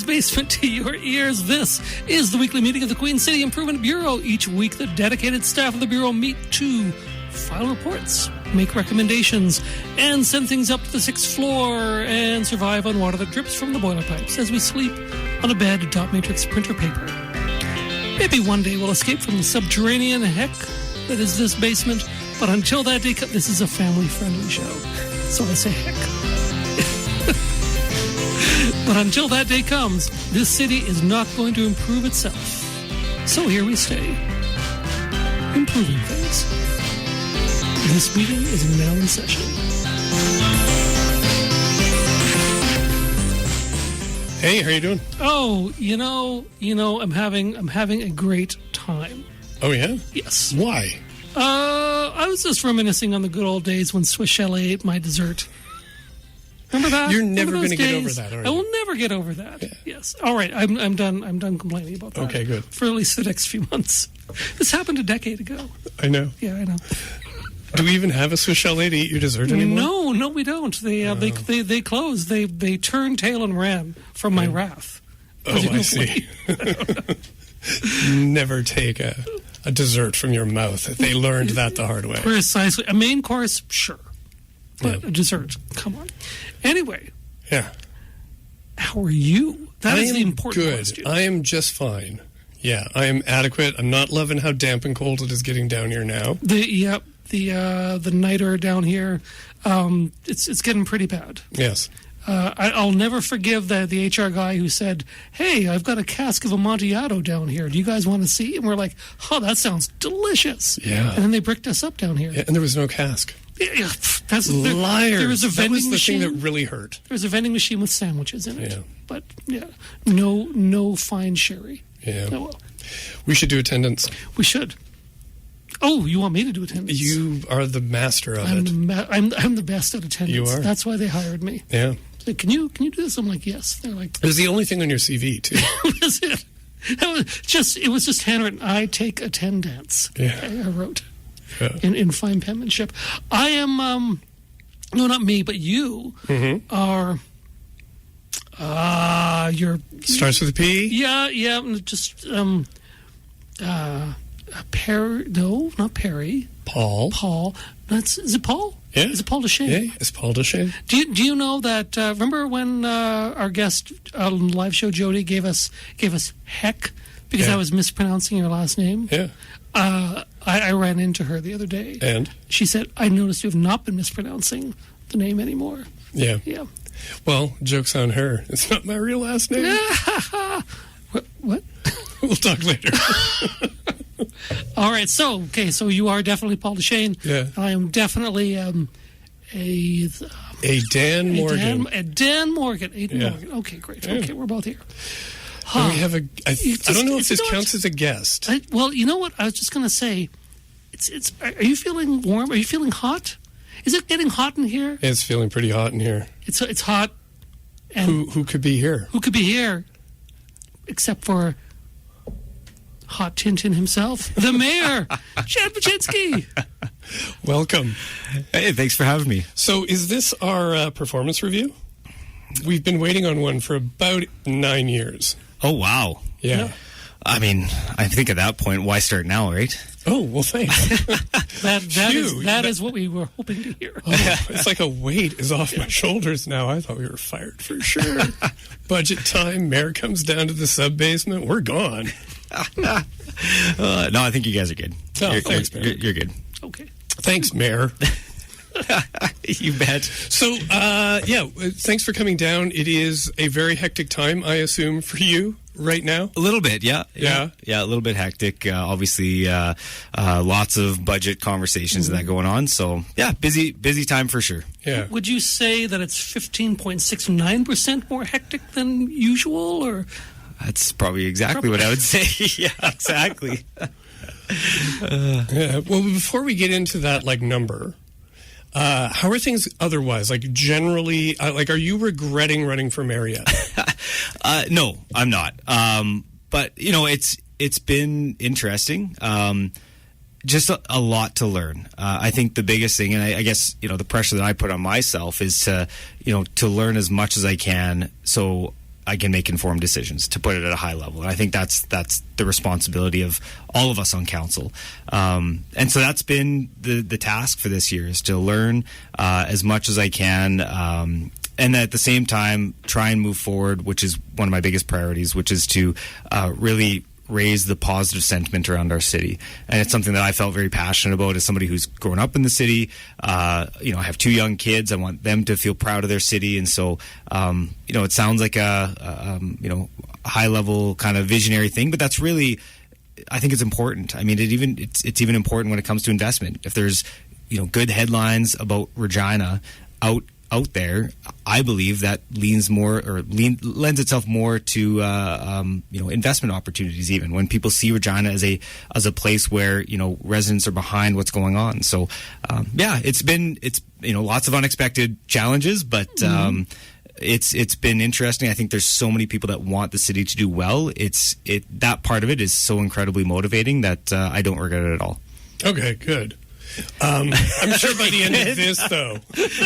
Subbasement to your ears. This is the weekly meeting of the Queen City Improvement Bureau. Each week, the dedicated staff of the Bureau meet to file reports, make recommendations, and send things up to the 6th floor and survive on water that drips from the boiler pipes as we sleep on a bed of dot matrix printer paper. Maybe one day we'll escape from the subterranean heck that is this basement, but until that day, this is a family-friendly show, so I say heck. But until that day comes, this city is not going to improve itself. So here we stay, improving things. This meeting is now in session. Hey, how you doing? Oh, you know, I'm having a great time. Oh yeah? Yes. Why? I was just reminiscing on the good old days when Swiss Chalet ate my dessert. Remember that? You're never going to get over that, are you? I will never get over that. Yeah. Yes. All right. I'm done complaining about that. Okay, good. For at least the next few months. This happened a decade ago. I know. Yeah, I know. Do we even have a Swiss Chalet to eat your dessert anymore? No, we don't. They closed. They turned tail and ran from my wrath. Oh, I see. Never take a dessert from your mouth. They learned that the hard way. Precisely. A main course, sure. But a dessert, come on. Anyway. Yeah. How are you? That is the important question. I am just fine. Yeah, I am adequate. I'm not loving how damp and cold it is getting down here now. The nighter down here, it's getting pretty bad. Yes. I'll never forgive the HR guy who said, "Hey, I've got a cask of Amontillado down here. Do you guys want to see?" And we're like, "Oh, that sounds delicious." Yeah. And then they bricked us up down here. Yeah, and there was no cask. Yeah, that's liars. There was a vending machine. That was the thing that really hurt. There was a vending machine with sandwiches in it. Yeah. But no fine sherry. Yeah. Oh, well. We should do attendance. We should. Oh, you want me to do attendance? You are the master of it. I'm the best at attendance. You are. That's why they hired me. Yeah. Like, can you do this? I'm like, yes. They're like, it was the only thing on your CV too. Was it? It was just handwritten. I take attendance. Yeah. I wrote in fine penmanship. I am. No, not me, but you are. You're starts with a P. Yeah. Just Perry. No, not Perry. Paul. Is it Paul? Yeah. Is it Paul Deshane? Yeah, it's Paul Deshane. Do you know that? Remember when our guest on the live show Jody gave us heck because I was mispronouncing your last name? Yeah. I ran into her the other day, and she said, "I noticed you have not been mispronouncing the name anymore." Yeah. Yeah. Well, joke's on her. It's not my real last name. What? We'll talk later. All right. So you are definitely Paul Deshane. Yeah. I am definitely a Dan Morgan. Dan Morgan. Aiden Yeah. Morgan. Okay, great. Okay, we're both here. And we have I don't know if this counts as a guest. Well, you know what? I was just going to say, it's. Are you feeling warm? Are you feeling hot? Is it getting hot in here? It's feeling pretty hot in here. It's hot. And who could be here? Who could be here? Except for Hot Tintin himself, the mayor, Chad Bachynski. Welcome. Hey, thanks for having me. So is this our performance review? We've been waiting on one for about 9 years. Oh, wow. Yeah. I mean, I think at that point, why start now, right? Oh, well, thanks. that is what we were hoping to hear. Oh, it's like a weight is off my shoulders now. I thought we were fired for sure. Budget time, mayor comes down to the sub-basement, we're gone. No, I think you guys are good. Oh, thanks, Mayor. You're good. Okay. Thanks, Mayor. You bet. So, thanks for coming down. It is a very hectic time, I assume, for you right now. A little bit, yeah, a little bit hectic. Obviously, lots of budget conversations and that going on. So, yeah, busy time for sure. Yeah. Would you say that it's 15.69% more hectic than usual, or? That's probably exactly what I would say. Yeah, exactly. Well, before we get into that, number. How are things otherwise? Generally, are you regretting running for mayor yet? No, I'm not. But it's been interesting. Just a lot to learn. I think the biggest thing, and I guess the pressure that I put on myself is to learn as much as I can. So I can make informed decisions, to put it at a high level. And I think that's the responsibility of all of us on council. And so that's been the task for this year, is to learn as much as I can, and at the same time try and move forward, which is one of my biggest priorities, which is to really raise the positive sentiment around our city. And it's something that I felt very passionate about as somebody who's grown up in the city. I have 2 young kids. I want them to feel proud of their city. And so, it sounds like a high level kind of visionary thing, but that's really, I think it's important. I mean, it's even important when it comes to investment. If there's, good headlines about Regina out there, I believe that lends itself more to investment opportunities. Even when people see Regina as a place where residents are behind what's going on. So it's been lots of unexpected challenges, but it's been interesting. I think there's so many people that want the city to do well. That part of it is so incredibly motivating that I don't regret it at all. Okay, good. I'm sure by the end of this, though.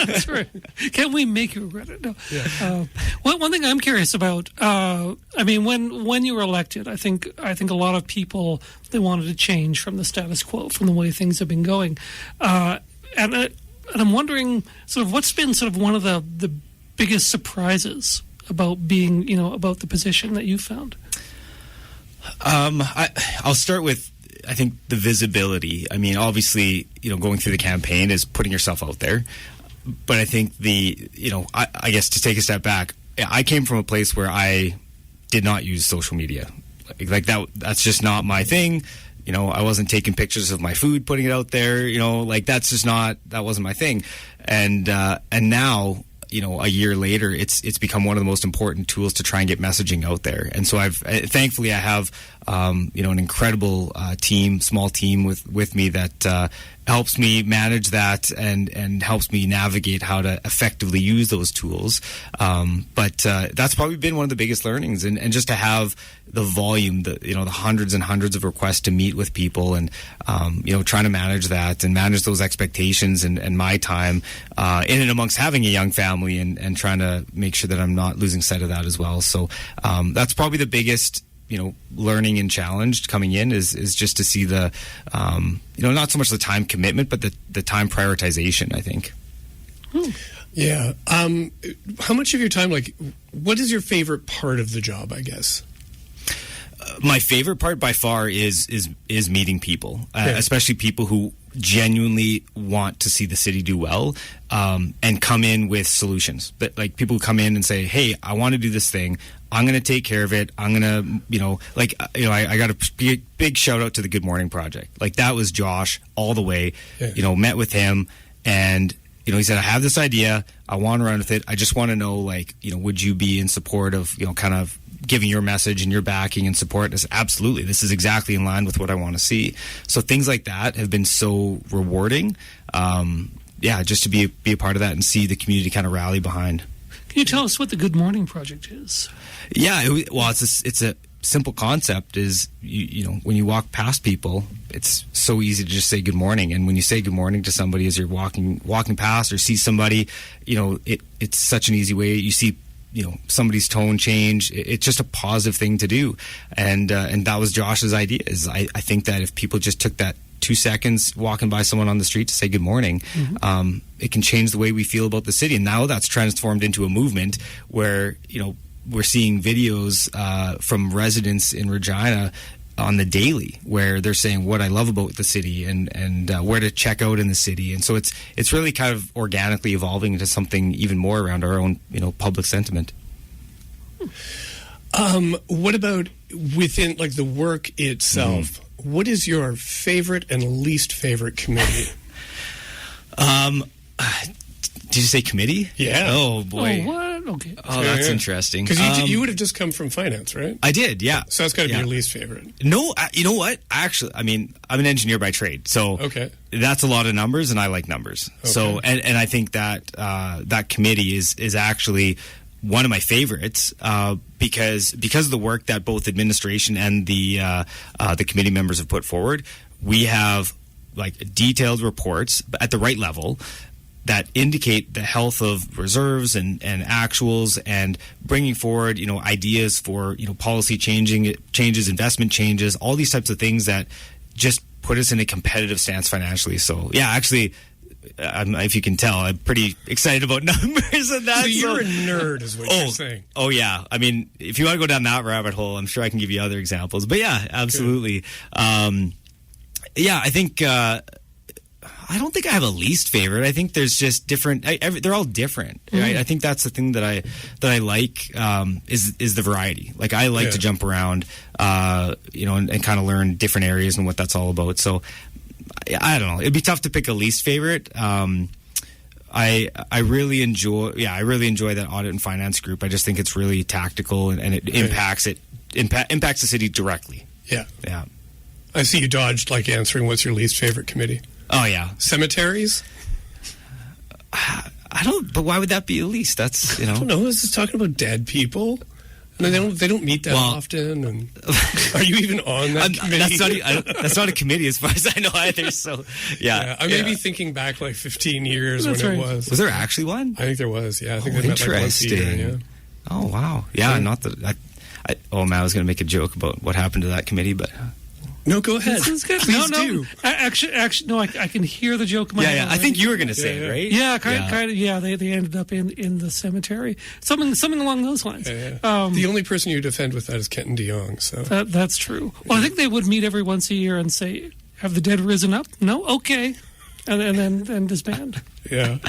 That's right. Can we make you regret it? No. Yeah. One thing I'm curious about, when you were elected, I think a lot of people, they wanted to change from the status quo, from the way things have been going. And I'm wondering, sort of, what's been sort of one of the biggest surprises about being, about the position that you found? I'll start with, I think, the visibility. I mean, obviously, going through the campaign is putting yourself out there. But I think I guess to take a step back, I came from a place where I did not use social media. Like that's just not my thing. I wasn't taking pictures of my food, putting it out there. That wasn't my thing. And now, a year later, it's become one of the most important tools to try and get messaging out there. And so thankfully I have, an incredible small team with me that helps me manage that and helps me navigate how to effectively use those tools. But that's probably been one of the biggest learnings, and just to have the volume, the hundreds and hundreds of requests to meet with people, and trying to manage that and manage those expectations and my time in and amongst having a young family and trying to make sure that I'm not losing sight of that as well. So that's probably the biggest learning and challenge coming in is just to see the not so much the time commitment, but the time prioritization, I think. Yeah. How much of your time, what is your favorite part of the job, I guess? My favorite part by far is meeting people, especially people who genuinely want to see the city do well, and come in with solutions. But people who come in and say, "Hey, I want to do this thing. I'm going to take care of it. I'm going to, I got a big shout out to the Good Morning Project. That was Josh all the way. Yeah. Met with him, and he said, I have this idea. I want to run with it. I just want to know, would you be in support of, kind of giving your message and your backing and support? And absolutely. This is exactly in line with what I want to see. So things like that have been so rewarding. Just to be a part of that and see the community kind of rally behind. Can you tell us what the Good Morning Project is? Yeah, it's a simple concept. Is when you walk past people, it's so easy to just say good morning. And when you say good morning to somebody as you're walking past or see somebody, it's such an easy way. You see, somebody's tone change. It's just a positive thing to do. And that was Josh's idea. Is I think that if people just took that 2 seconds walking by someone on the street to say good morning, it can change the way we feel about the city. And now that's transformed into a movement where, we're seeing videos from residents in Regina on the daily where they're saying what I love about the city and where to check out in the city. And so it's really kind of organically evolving into something even more around our own, public sentiment. What about within the work itself? What is your favorite and least favorite committee? Did you say committee? Yeah. Oh, boy. Oh, what? Okay. Oh, that's interesting. Because you would have just come from finance, right? I did, yeah. So that's got to be your least favorite. No, you know what? Actually, I'm an engineer by trade, so that's a lot of numbers, and I like numbers. Okay. So, and I think that that committee is actually one of my favorites because of the work that both administration and the committee members have put forward. We have detailed reports at the right level that indicate the health of reserves and actuals, and bringing forward, ideas for, policy changes, investment changes, all these types of things that just put us in a competitive stance financially. So, yeah, actually, if you can tell, I'm pretty excited about numbers and that. So you're a nerd, is what you're saying. Oh, yeah. I mean, if you want to go down that rabbit hole, I'm sure I can give you other examples. But, yeah, absolutely. I think... I don't think I have a least favorite. I think there's just different. They're all different. Right? I think that's the thing that I like is the variety. Like I like to jump around, and kind of learn different areas and what that's all about. So I don't know. It'd be tough to pick a least favorite. I really enjoy that audit and finance group. I just think it's really tactical and it impacts the city directly. Yeah. Yeah. I see you dodged like answering what's your least favorite committee. Oh, yeah. Cemeteries? I don't, but why would that be at least? That's, I don't know. This is talking about dead people. And they don't meet that often. And are you even on that committee? That's not a committee as far as I know either. So, yeah. I may be thinking back like 15 years when it was. Was there actually one? I think there was, yeah. I think they met like once a year, yeah. Oh, wow. Yeah, not that. I was going to make a joke about what happened to that committee, but... No, go ahead. Please do. Actually, no. I can hear the joke in my head. Yeah. I think you were going to say it, right? Yeah, kind of. Yeah, they ended up in the cemetery. Something along those lines. Yeah. The only person you defend with that is Kenton DeYoung. So that's true. Well, I think they would meet every once a year and say, "Have the dead risen up?" No, okay, and then disband. Yeah.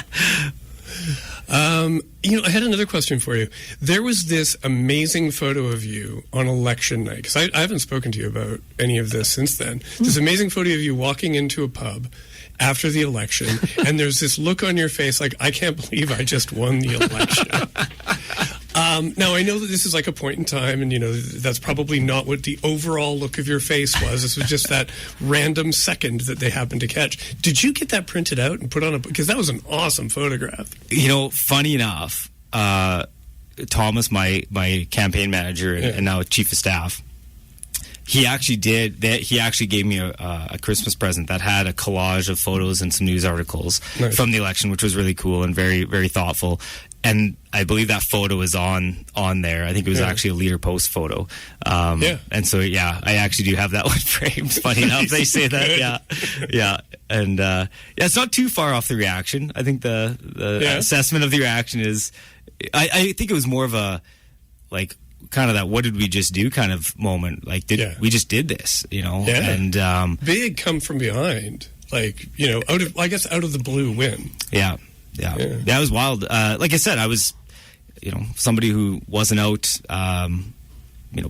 I had another question for you. There was this amazing photo of you on election night, because I haven't spoken to you about any of this since then. This amazing photo of you walking into a pub after the election, and there's this look on your face like, I can't believe I just won the election. Now, I know that this is like a point in time, and, that's probably not what the overall look of your face was. This was just that random second that they happened to catch. Did you get that printed out and put on because that was an awesome photograph. Funny enough, Thomas, my campaign manager and now chief of staff, he actually gave me a Christmas present that had a collage of photos and some news articles from the election, which was really cool and very, very thoughtful. And I believe that photo is on there. I think it was actually a Leader Post photo. And so, I actually do have that one framed. Funny enough, they say that. Yeah. And it's not too far off the reaction. I think the assessment of the reaction is, I think it was more of a, like, kind of that what did we just do kind of moment. Like, we just did this, and big come from behind, like, out of the blue win. Yeah, it was wild. Like I said, I was, somebody who wasn't out,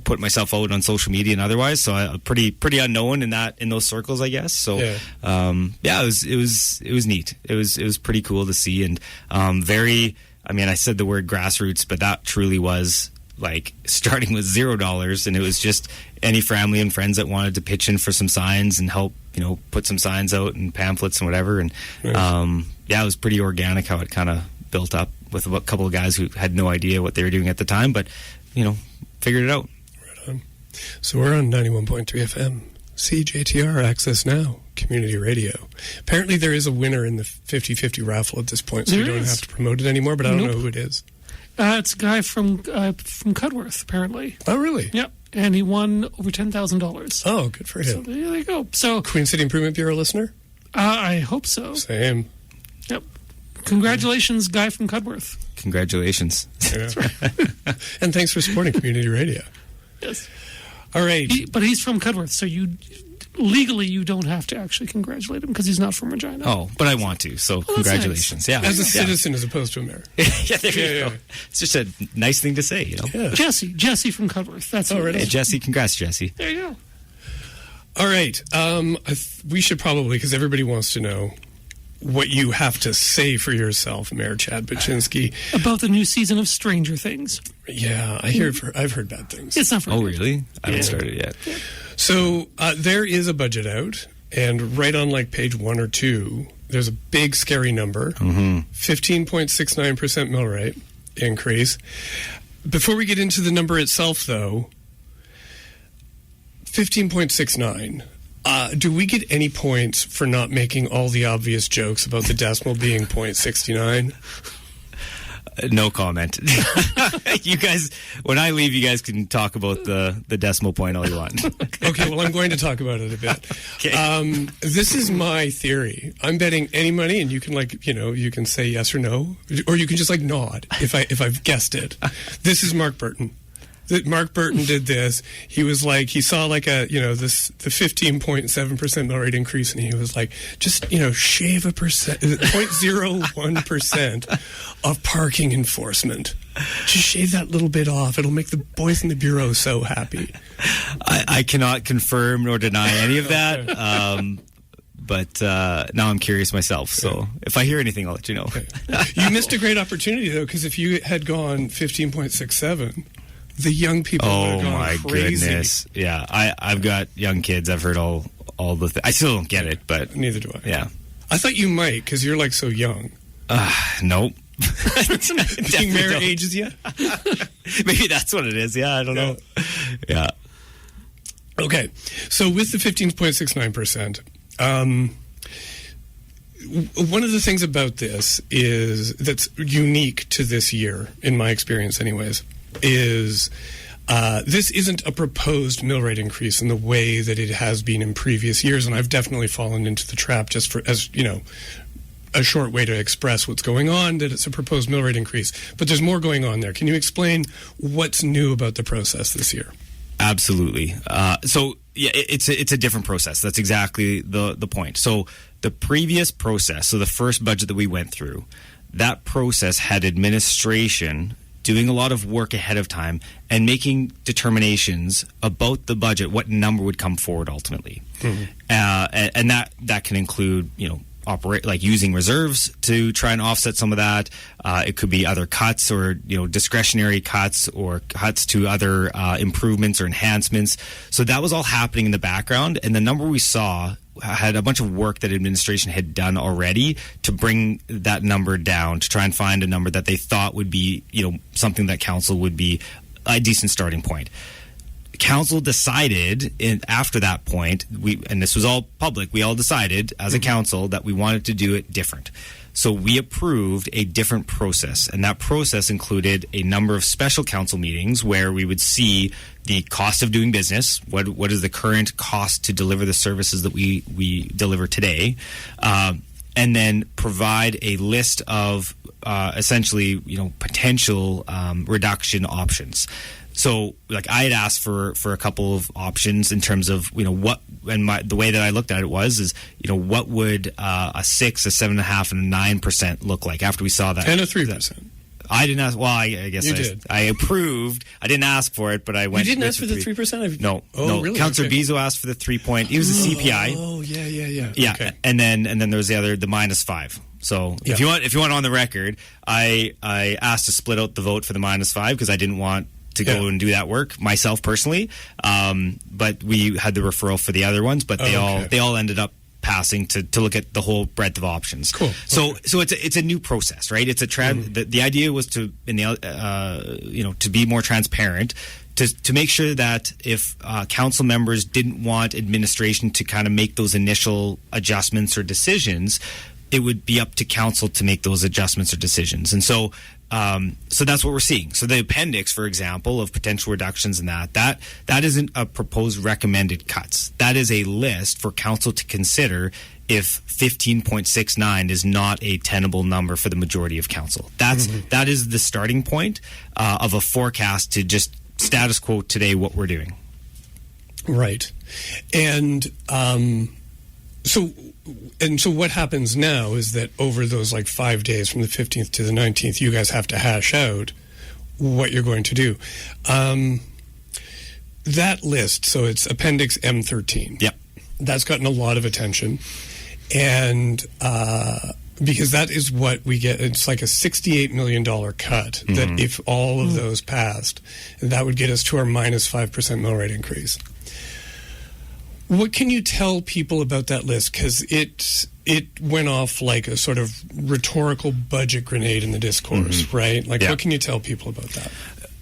put myself out on social media and otherwise. So I pretty unknown in those circles, I guess. So, it was neat. It was pretty cool to see, and very. I mean, I said the word grassroots, but that truly was like starting with $0, and it was just any family and friends that wanted to pitch in for some signs and help, put some signs out and pamphlets and whatever. And it was pretty organic how it kind of built up with a couple of guys who had no idea what they were doing at the time, but figured it out. Right on. So we're on 91.3 FM, CJTR, AccessNow Community Radio. Apparently there is a winner in the 50-50 raffle at this point, so we don't have to promote it anymore, but I don't know who it is. It's a guy from Cudworth, apparently. Oh, really? Yep. And he won over $10,000. Oh, good for him. So there you go. So Queen City Improvement Bureau listener? I hope so. Same. Yep. Congratulations, guy from Cudworth. Congratulations. Yeah. That's right. And thanks for supporting community radio. Yes. All right. But he's from Cudworth, so legally you don't have to actually congratulate him because he's not from Regina. Oh, but I want to, so congratulations. Nice. Yeah. As a citizen as opposed to a mayor. There you go. It's just a nice thing to say, Yeah. Jesse from Cudworth. That's right. Hey, Jesse, congrats, Jesse. There you go. All right. We should probably, because everybody wants to know what you have to say for yourself, Mayor Chad Bachynski. About the new season of Stranger Things. Yeah, I've heard bad things. It's not for Oh, really? I haven't started yet. Yeah. So there is a budget out, and right on like page 1 or 2, there's a big scary number, 15.69% mill rate increase. Before we get into the number itself, though, 15.69. Do we get any points for not making all the obvious jokes about the decimal being 0.69? No comment. You guys, when I leave, you guys can talk about the decimal point all you want. Okay, well, I'm going to talk about it a bit. Okay. This is my theory. I'm betting any money, and you can you can say yes or no, or you can just nod if I've guessed it. This is Mark Burton. Mark Burton did this. He was he saw the 15.7% mill rate increase, and he was just shave 0.01% of parking enforcement. Just shave that little bit off. It'll make the boys in the bureau so happy. I cannot confirm nor deny any of that. But now I'm curious myself. So if I hear anything, I'll let you know. Okay. You missed a great opportunity though, because if you had gone 15.67. The young people would have gone crazy. Goodness. Yeah, I've got young kids. I've heard all the things. I still don't get it, but... Neither do I. Yeah. I thought you might, because you're so young. Nope. Being mayor ages you? Maybe that's what it is. Yeah, I don't know. Yeah. Okay, so with the 15.69%, one of the things about this that's unique to this year, in my experience anyways, is this isn't a proposed mill rate increase in the way that it has been in previous years, and I've definitely fallen into the trap just as a short way to express what's going on, that it's a proposed mill rate increase. But there's more going on there. Can you explain what's new about the process this year? Absolutely. So yeah, it's a different process. That's exactly the point. So the previous process, so the first budget that we went through, that process had administration doing a lot of work ahead of time and making determinations about the budget, what number would come forward ultimately. Mm-hmm. And that can include, operate using reserves to try and offset some of that. It could be other cuts or discretionary cuts or cuts to other improvements or enhancements. So that was all happening in the background, and the number we saw had a bunch of work that administration had done already to bring that number down, to try and find a number that they thought would be something that council would be a decent starting point. Council decided after that point, and this was all public, we all decided as a council that we wanted to do it different. So we approved a different process, and that process included a number of special council meetings where we would see the cost of doing business, what is the current cost to deliver the services that we deliver today, and then provide a list of essentially potential reduction options. So, I had asked for a couple of options in terms of what, and the way that I looked at it is what would a 6, a 7.5, and a 9% look like after we saw that, and a 3%. I didn't ask. Well, I guess you did. I approved. I didn't ask for it, but I went. You didn't ask for the 3%? No. Really? Councillor Bizzo asked for the 3 point. It was a CPI. Oh, yeah. Yeah, okay. and then there was the -5. So if you want on the record, I asked to split out the vote for the -5 because I didn't want to go and do that work myself personally. But we had the referral for the other ones, but they all ended up passing to look at the whole breadth of options. Cool. So it's a new process, right? It's a the idea was to to be more transparent, to make sure that if council members didn't want administration to kind of make those initial adjustments or decisions, it would be up to council to make those adjustments or decisions. And so that's what we're seeing. So the appendix, for example, of potential reductions in that isn't a proposed recommended cuts. That is a list for council to consider if 15.69 is not a tenable number for the majority of council. That is the starting point of a forecast to just status quo today what we're doing. Right. And so what happens now is that over those 5 days from the 15th to the 19th, you guys have to hash out what you're going to do. That list, so it's Appendix M13. Yep. That's gotten a lot of attention. And because that is what we get. It's like a $68 million cut that if all of those passed, that would get us to our -5% mill rate increase. What can you tell people about that list? Because it went off like a sort of rhetorical budget grenade in the discourse, right? What can you tell people about that?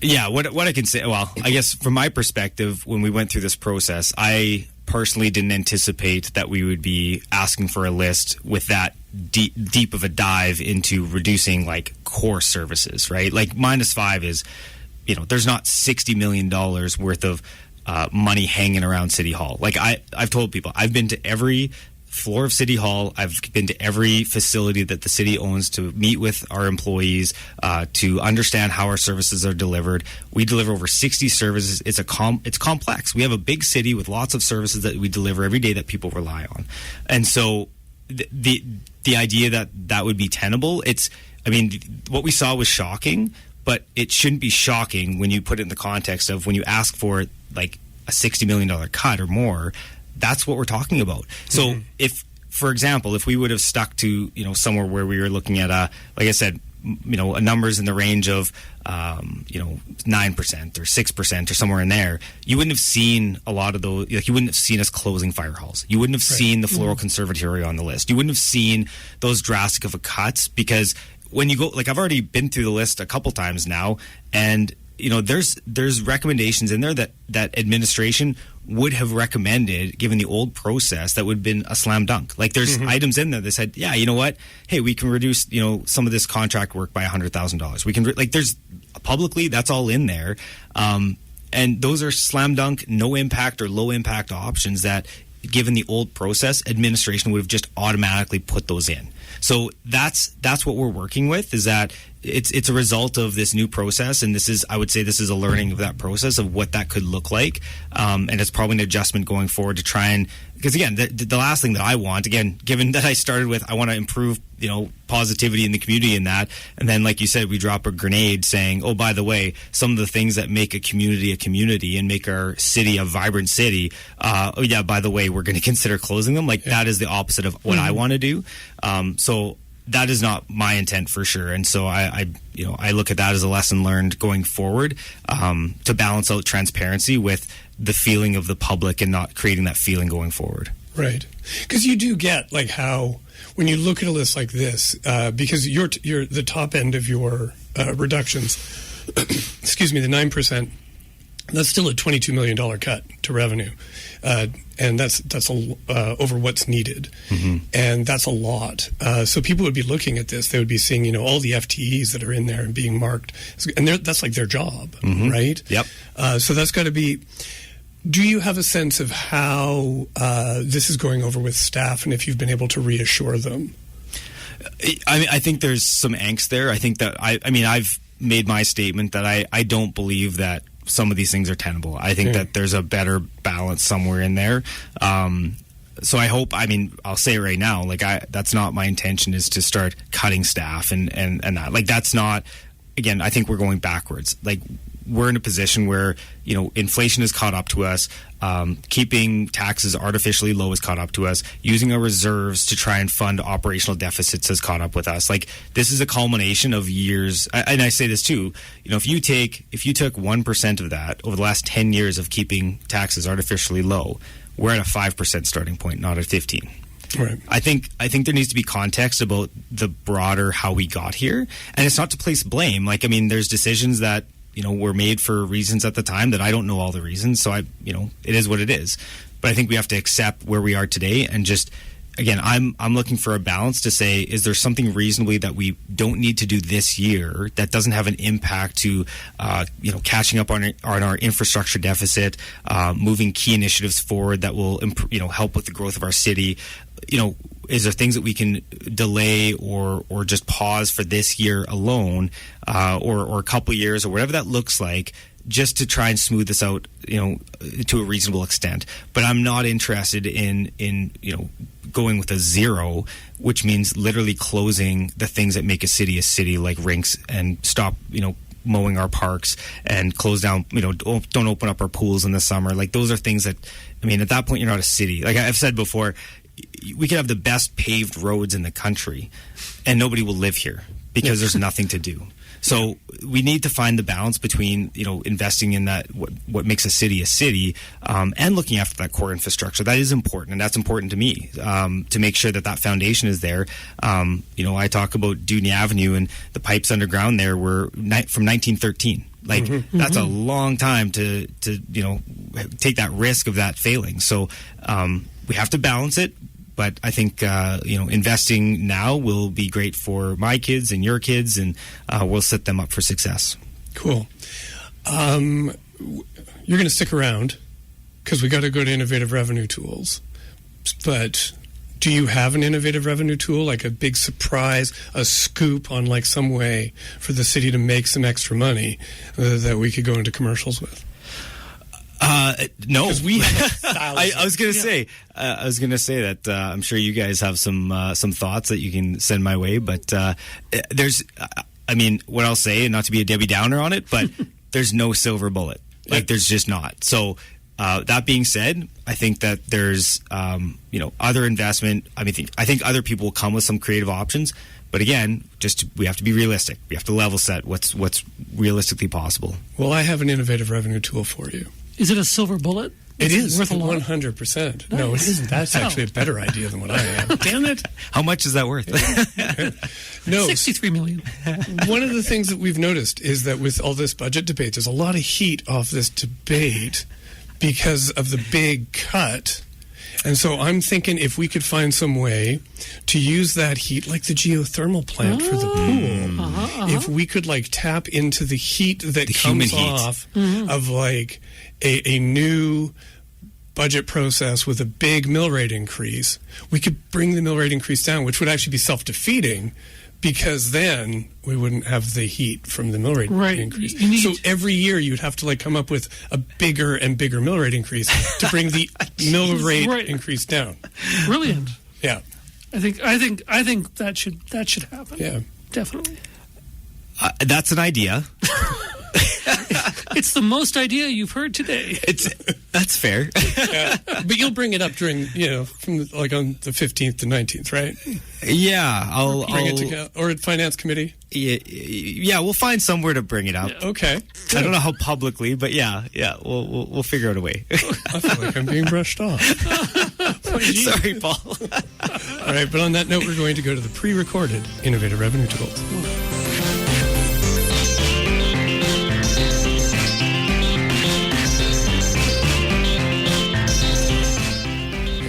Yeah, what I can say, well, I guess from my perspective, when we went through this process, I personally didn't anticipate that we would be asking for a list with that deep of a dive into reducing like core services, right? Like -5 is, there's not $60 million worth of money hanging around City Hall. Like I've told people, I've been to every floor of City Hall. I've been to every facility that the city owns to meet with our employees, to understand how our services are delivered. We deliver over 60 services. It's complex. We have a big city with lots of services that we deliver every day that people rely on. And so the idea that would be tenable, what we saw was shocking, but it shouldn't be shocking when you put it in the context of when you ask for like a $60 million cut or more. That's what we're talking about. So if, for example, if we would have stuck to, somewhere where we were looking at, like I said, numbers in the range of, 9% or 6% or somewhere in there, you wouldn't have seen a lot of those. Like, you wouldn't have seen us closing fire halls. You wouldn't have seen the floral conservatory on the list. You wouldn't have seen those drastic of a cuts, because when you go, like, I've already been through the list a couple times now, and there's recommendations in there that administration would have recommended, given the old process, that would have been a slam dunk. Like, there's items in there that said, yeah, you know what? Hey, we can reduce, some of this contract work by $100,000. We can, there's publicly, that's all in there. And those are slam dunk, no impact or low impact options that, given the old process, administration would have just automatically put those in. So that's what we're working with, is that it's a result of this new process, and I would say this is a learning of that process of what that could look like, and it's probably an adjustment going forward to try and, because again, the last thing that I want, again, given that I started with, I want to improve, positivity in the community in that, and then, like you said, we drop a grenade saying, oh, by the way, some of the things that make a community and make our city a vibrant city, oh yeah, by the way, we're going to consider closing them. Like, that is the opposite of what I want to do. So that is not my intent for sure. And so I look at that as a lesson learned going forward, to balance out transparency with the feeling of the public and not creating that feeling going forward. Right. Because you do get, like, how when you look at a list like this, because you're the top end of your reductions, excuse me, the 9%, that's still a $22 million cut to revenue. And that's over what's needed. And that's a lot. So people would be looking at this. They would be seeing, all the FTEs that are in there and being marked. And that's like their job, right? Yep. So that's got to be... Do you have a sense of how this is going over with staff, and if you've been able to reassure them? I think there's some angst there. I think that I've made my statement that I don't believe that some of these things are tenable. I think that there's a better balance somewhere in there. So I hope, I'll say it right now, like, that's not my intention, is to start cutting staff and that. Like, that's not, again, I think we're going backwards. Like, we're in a position where, inflation has caught up to us. Keeping taxes artificially low has caught up to us. Using our reserves to try and fund operational deficits has caught up with us. Like, this is a culmination of years. And I say this too, if you took 1% of that over the last 10 years of keeping taxes artificially low, we're at a 5% starting point, not at 15. Right. I think there needs to be context about the broader how we got here, and it's not to place blame. Like, there's decisions that were made for reasons at the time that I don't know all the reasons. So it is what it is. But I think we have to accept where we are today, and just, again, I'm looking for a balance to say, is there something reasonably that we don't need to do this year that doesn't have an impact to, catching up on our infrastructure deficit, moving key initiatives forward that will, help with the growth of our city. Is there things that we can delay or just pause for this year alone, or a couple years, or whatever that looks like, just to try and smooth this out, to a reasonable extent. But I'm not interested in going with a zero, which means literally closing the things that make a city, like rinks, and stop, mowing our parks, and close down, don't open up our pools in the summer. Like, those are things that, at that point, you're not a city. Like I've said before, we could have the best paved roads in the country and nobody will live here because there's nothing to do. So we need to find the balance between, investing in that, what makes a city, and looking after that core infrastructure. That is important, and that's important to me, to make sure that foundation is there. I talk about Dewdney Avenue, and the pipes underground there were from 1913. Like that's a long time to take that risk of that failing. So we have to balance it. But I think investing now will be great for my kids and your kids, and we'll set them up for success. Cool. You're going to stick around because we got to go to innovative revenue tools. But do you have an innovative revenue tool, like a big surprise, a scoop on like some way for the city to make some extra money that we could go into commercials with? No, we. I was going to say. I was going to say that I'm sure you guys have some thoughts that you can send my way. But there's, I mean, what I'll say, and not to be a Debbie Downer on it, but there's no silver bullet. Like there's just not. So that being said, I think that there's other investment. I think other people will come with some creative options. But again, we have to be realistic. We have to level set what's realistically possible. Well, I have an innovative revenue tool for you. Is it a silver bullet? It is worth a lot? 100%. No, it isn't. That's actually a better idea than what I have. Damn it! How much is that worth? No, $63 million. One of the things that we've noticed is that with all this budget debate, there's a lot of heat off this debate because of the big cut. And so I'm thinking if we could find some way to use that heat, like the geothermal plant for the pool, if we could like tap into the heat that comes off of like a new budget process with a big mill rate increase, we could bring the mill rate increase down, which would actually be self-defeating because then we wouldn't have the heat from the mill rate increase. So every year you'd have to like come up with a bigger and bigger mill rate increase to bring the mill rate increase down. Brilliant. Yeah. I think that should happen. Yeah. Definitely. That's an idea. It's the most idea you've heard today. That's fair. Yeah. But you'll bring it up during, from like on the 15th to 19th, right? Yeah, I'll bring it to or at finance committee. Yeah, we'll find somewhere to bring it up. Yeah. Okay. Good. I don't know how publicly, but yeah, we'll figure out a way. I feel like I'm being brushed off. Sorry, Paul. All right, but on that note, we're going to go to the pre-recorded Innovative Revenue Tools.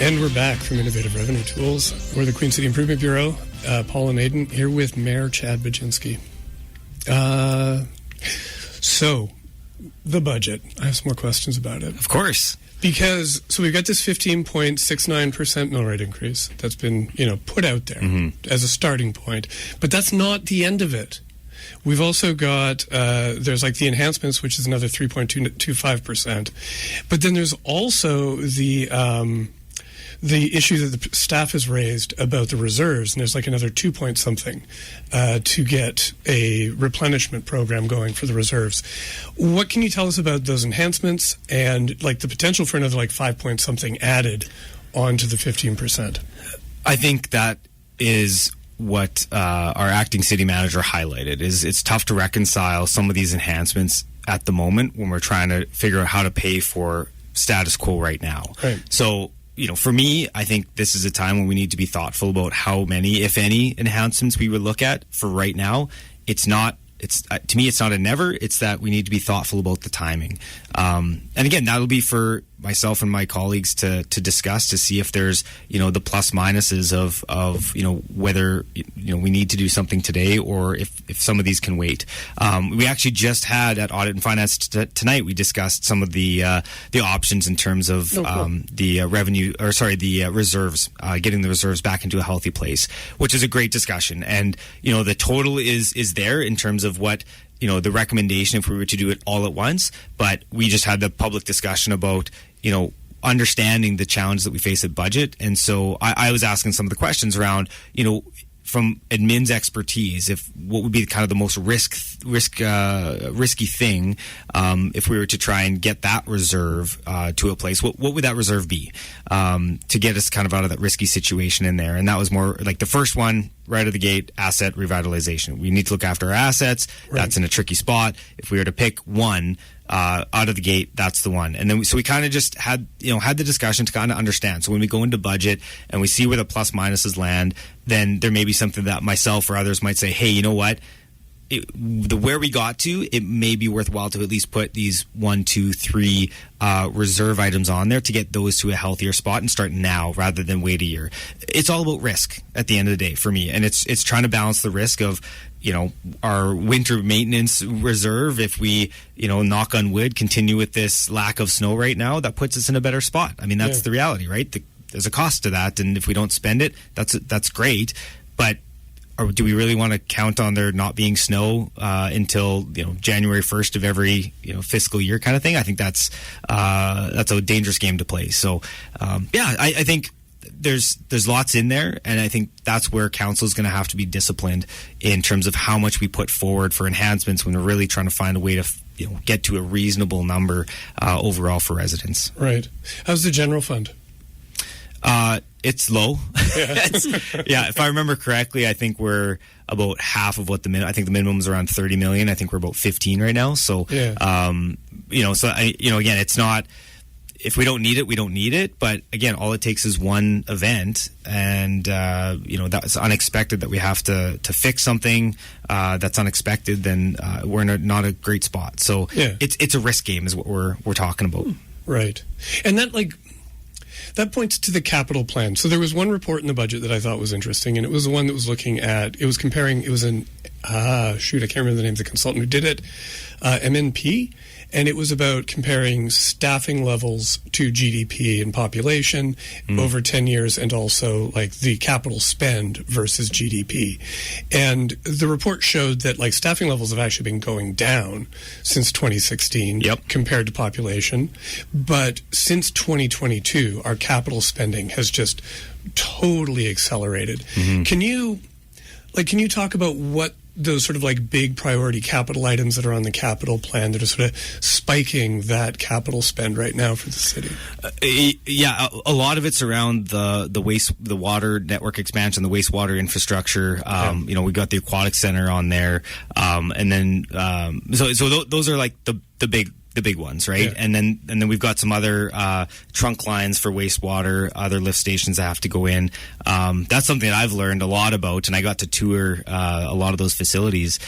And we're back from Innovative Revenue Tools. We're the Queen City Improvement Bureau. Paul and Aidan here with Mayor Chad Bachynski. So, the budget. I have some more questions about it. Of course. Because, so we've got this 15.69% mill rate increase that's been, put out there as a starting point. But that's not the end of it. We've also got, there's like the enhancements, which is another 3.25%. But then there's also the issue that the staff has raised about the reserves, and there's like another 2 point something to get a replenishment program going for the reserves. What can you tell us about those enhancements and like the potential for another like 5 point something added onto the 15%? I think that is what our acting city manager highlighted. Is it's tough to reconcile some of these enhancements at the moment when we're trying to figure out how to pay for status quo right now. Right. So, for me, I think this is a time when we need to be thoughtful about how many, if any, enhancements we would look at. For right now, to me, it's not a never. It's that we need to be thoughtful about the timing. And again, that'll be for myself and my colleagues to discuss, to see if there's, the plus minuses of whether, we need to do something today or if some of these can wait. We actually just had at Audit and Finance tonight, we discussed some of the options in terms of the reserves, getting the reserves back into a healthy place, which is a great discussion. And, the total is there in terms of what, the recommendation if we were to do it all at once, but we just had the public discussion about, understanding the challenge that we face at budget. And so I was asking some of the questions around, from admin's expertise, what would be kind of the most risky thing if we were to try and get that reserve to a place? What would that reserve be to get us kind of out of that risky situation in there? And that was more like the first one, right out of the gate, asset revitalization. We need to look after our assets. Right. That's in a tricky spot. If we were to pick one out of the gate, that's the one. And then so we kind of just had the discussion to kind of understand. So when we go into budget and we see where the plus minuses land, then there may be something that myself or others might say, hey, you know what? where we got to, it may be worthwhile to at least put these 1, 2, 3 reserve items on there to get those to a healthier spot and start now rather than wait a year. It's all about risk at the end of the day for me, and it's trying to balance the risk of, you know, our winter maintenance reserve. If we, you know, knock on wood, continue with this lack of snow right now, that puts us in a better spot. I mean, that's the reality, right? There's a cost to that, and if we don't spend it, that's great. But do we really want to count on there not being snow until, you know, January 1st of every, you know, fiscal year kind of thing? I think that's a dangerous game to play. So I think there's lots in there, and I think that's where council is going to have to be disciplined in terms of how much we put forward for enhancements when we're really trying to find a way to, you know, get to a reasonable number overall for residents. Right. How's the general fund? It's low. Yeah. If I remember correctly, I think we're about half of what I think the minimum is around 30 million. I think we're about 15 right now. So, you know, again, it's not, if we don't need it, we don't need it. But again, all it takes is one event, and you know, that's unexpected, that we have to fix something that's unexpected. Then we're in not a great spot. So it's a risk game, is what we're talking about. Right, and that points to the capital plan. So there was one report in the budget that I thought was interesting, and it was the one that was looking at, it was comparing, it was I can't remember the name of the consultant who did it, MNP, and it was about comparing staffing levels to GDP and population over 10 years, and also like the capital spend versus GDP. And the report showed that like staffing levels have actually been going down since 2016 compared to population. But since 2022, our capital spending has just totally accelerated. Can you talk about what those sort of like big priority capital items that are on the capital plan that are sort of spiking that capital spend right now for the city? A lot of it's around the water network expansion, the wastewater infrastructure. You know, we got the aquatic center on there, and then so those are like the big ones, right? And then we've got some other trunk lines for wastewater, other lift stations that have to go in. That's something that I've learned a lot about, and I got to tour a lot of those facilities.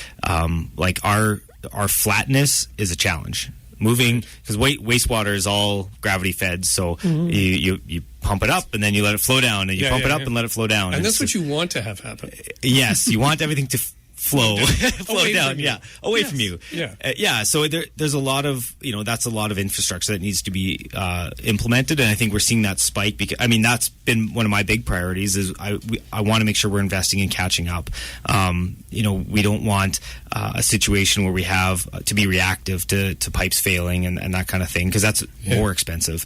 Like our flatness is a challenge. Moving, because wastewater is all gravity fed, so you pump it up and then you let it flow down, and you pump it up and let it flow down. And that's what you want to have happen. Yes, you want everything to flow down, away from you. So there's a lot of, you know, that's a lot of infrastructure that needs to be implemented, and I think we're seeing that spike, because I mean, that's been one of my big priorities, is I want to make sure we're investing in catching up. You know, we don't want a situation where we have to be reactive to pipes failing and that kind of thing, because that's more expensive.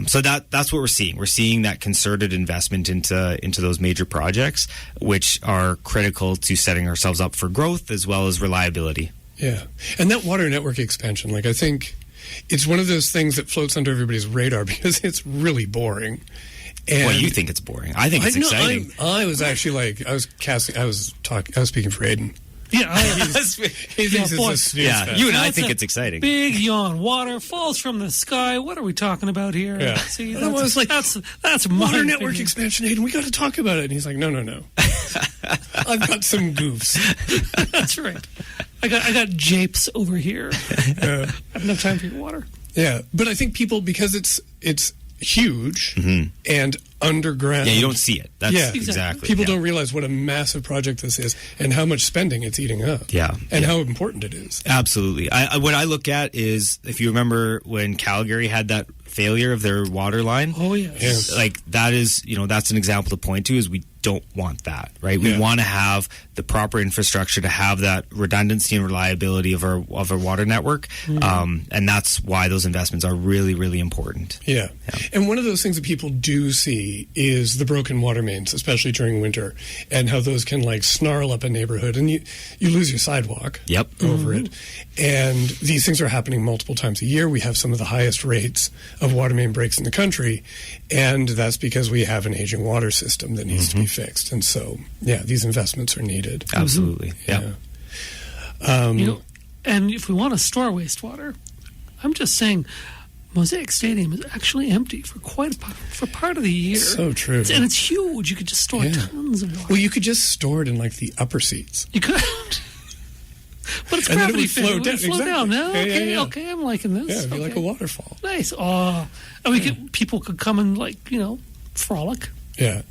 So that's what we're seeing. We're seeing that concerted investment into those major projects, which are critical to setting ourselves up for growth as well as reliability. Yeah. And that water network expansion, like, I think it's one of those things that floats under everybody's radar because it's really boring. And well, you think it's boring. I think it's exciting. I was actually like, I was speaking for Aiden. Yeah, he thinks it's a snooze fest. You and I think it's exciting. Big yawn. Water falls from the sky. What are we talking about here? Yeah. See, that's water network expansion, Aiden. We got to talk about it. And he's like, no. I've got some goofs. That's right. I got japes over here. I have no time for your water. Yeah, but I think people, because it's huge and underground. Yeah, you don't see it. That's exactly. People don't realize what a massive project this is and how much spending it's eating up. Yeah. And how important it is. Absolutely. What I look at is, if you remember when Calgary had that failure of their water line. Oh, yes. Like, that is, you know, that's an example to point to, is we don't want that, right? We want to have the proper infrastructure to have that redundancy and reliability of our water network, and that's why those investments are really, really important. Yeah. And one of those things that people do see is the broken water mains, especially during winter, and how those can like snarl up a neighborhood, and you lose your sidewalk over it. And these things are happening multiple times a year. We have some of the highest rates of water main breaks in the country, and that's because we have an aging water system that needs to be fixed. And so, these investments are needed. Absolutely. You know, and if we want to store wastewater, I'm just saying, Mosaic Stadium is actually empty for part of the year. So true. And it's huge. You could just store tons of water. Well, you could just store it in like the upper seats. You could. But it's and then it gravity would flow fed. down. It would flow down. No, Yeah, okay, I'm liking this. Yeah, it'd be like Okay. a waterfall. Nice. Oh, and people could come and frolic. Yeah.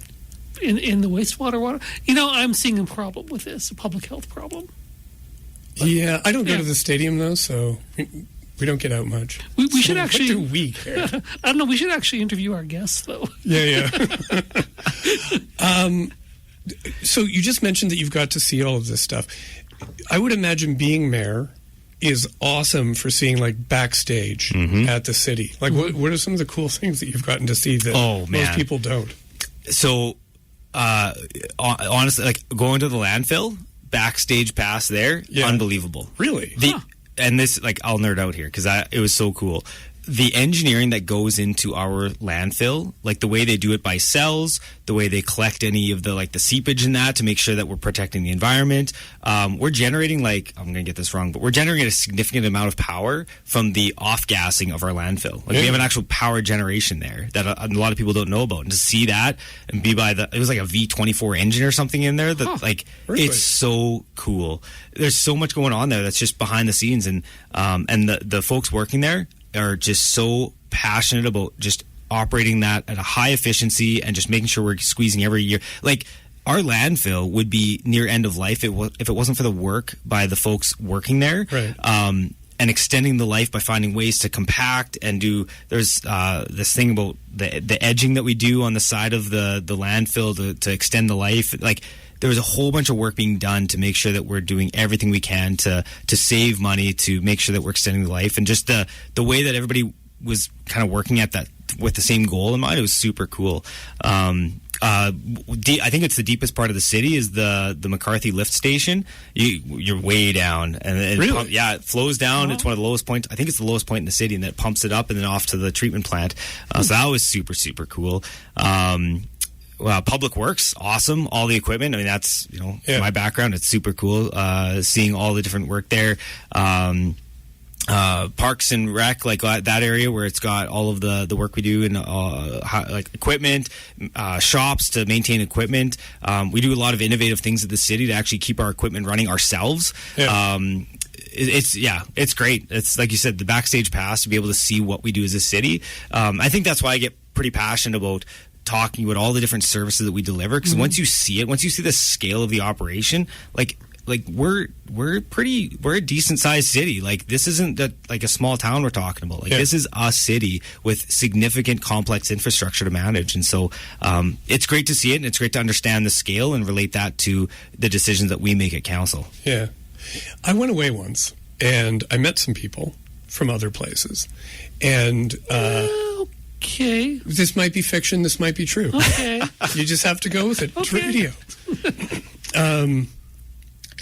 In the wastewater water. I'm seeing a problem with this, a public health problem. Yeah, I don't go to the stadium though, so we don't get out much. We should actually. What do we care? I don't know. We should actually interview our guests though. Yeah. So you just mentioned that you've got to see all of this stuff. I would imagine being mayor is awesome for seeing backstage at the city. What are some of the cool things that you've gotten to see that most people don't? So honestly, going to the landfill, backstage pass there, unbelievable. Really? And this, I'll nerd out here because it was so cool. The engineering that goes into our landfill, the way they do it by cells, the way they collect any of the seepage in that to make sure that we're protecting the environment. We're generating I'm going to get this wrong, but we're generating a significant amount of power from the off-gassing of our landfill. We have an actual power generation there that a lot of people don't know about. And to see that and be it was like a V24 engine or something in there that really? It's so cool. There's so much going on there that's just behind the scenes, and the folks working there are just so passionate about just operating that at a high efficiency and just making sure we're squeezing every year. Our landfill would be near end of life if it wasn't for the work by the folks working there. Right. And extending the life by finding ways to compact and do. There's this thing about the edging that we do on the side of the landfill to extend the life. There was a whole bunch of work being done to make sure that we're doing everything we can to save money, to make sure that we're extending the life, and just the way that everybody was kind of working at that with the same goal in mind. It was super cool. I think it's the deepest part of the city is the McCarthy lift station. You're way down, and really? It flows down. It's one of the lowest points. I think it's the lowest point in the city, and then it pumps it up and then off to the treatment plant. So that was super, super cool. Public Works, awesome. All the equipment. I mean, that's my background. It's super cool seeing all the different work there. Parks and Rec, that area where it's got all of the work we do in equipment, shops to maintain equipment. We do a lot of innovative things at the city to actually keep our equipment running ourselves. Yeah. It's great. It's like you said, the backstage pass to be able to see what we do as a city. I think that's why I get pretty passionate about talking about all the different services that we deliver, because once you see the scale of the operation, we're a decent sized city. This isn't a small town we're talking about. This is a city with significant complex infrastructure to manage, and so it's great to see it, and it's great to understand the scale and relate that to the decisions that we make at council. Yeah, I went away once and I met some people from other places, and okay. This might be fiction, this might be true. Okay. You just have to go with it. It's okay. radio.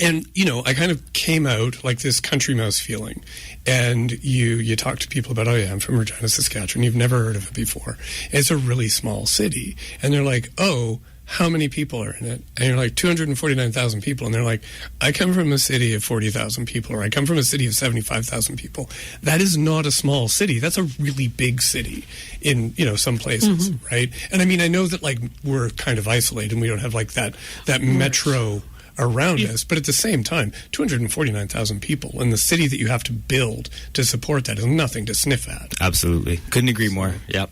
And, I kind of came out like this country mouse feeling. And you talk to people about, I'm from Regina, Saskatchewan. You've never heard of it before. It's a really small city. And they're like, how many people are in it? And you're like, 249,000 people. And they're like, I come from a city of 40,000 people, or I come from a city of 75,000 people. That is not a small city. That's a really big city in, some places, right? And I mean, I know that we're kind of isolated and we don't have that metro around us, but at the same time, 249,000 people in the city that you have to build to support that is nothing to sniff at. Absolutely. Couldn't agree more. Yep.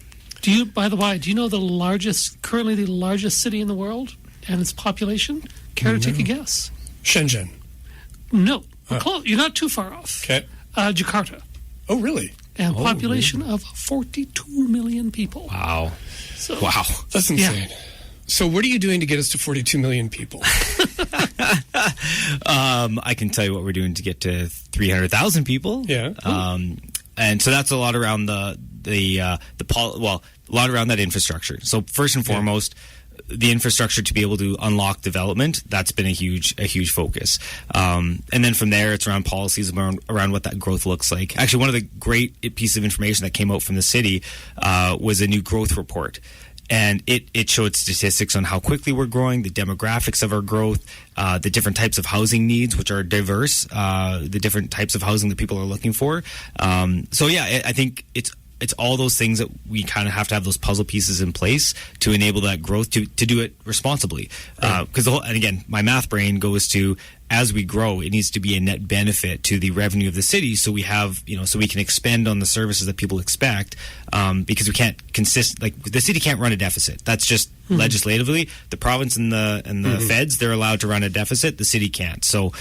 By the way, do you know currently the largest city in the world and its population? Care to take a guess? Shenzhen. No. Close. You're not too far off. Okay. Jakarta. Oh, really? And population of 42 million people. Wow. Wow. That's insane. Yeah. So what are you doing to get us to 42 million people? I can tell you what we're doing to get to 300,000 people. Yeah. And so that's a lot around a lot around that infrastructure. So first and foremost, the infrastructure to be able to unlock development, that's been a huge focus. And then from there, it's around policies around what that growth looks like. Actually, one of the great pieces of information that came out from the city was a new growth report. And it showed statistics on how quickly we're growing, the demographics of our growth, the different types of housing needs, which are diverse, the different types of housing that people are looking for. I think it's all those things that we kind of have to have those puzzle pieces in place to enable that growth to do it responsibly. Because and again, my math brain goes to as we grow, it needs to be a net benefit to the revenue of the city, so we have, so we can expend on the services that people expect, because we can't the city can't run a deficit. That's just legislatively. The province and the feds, they're allowed to run a deficit. The city can't. So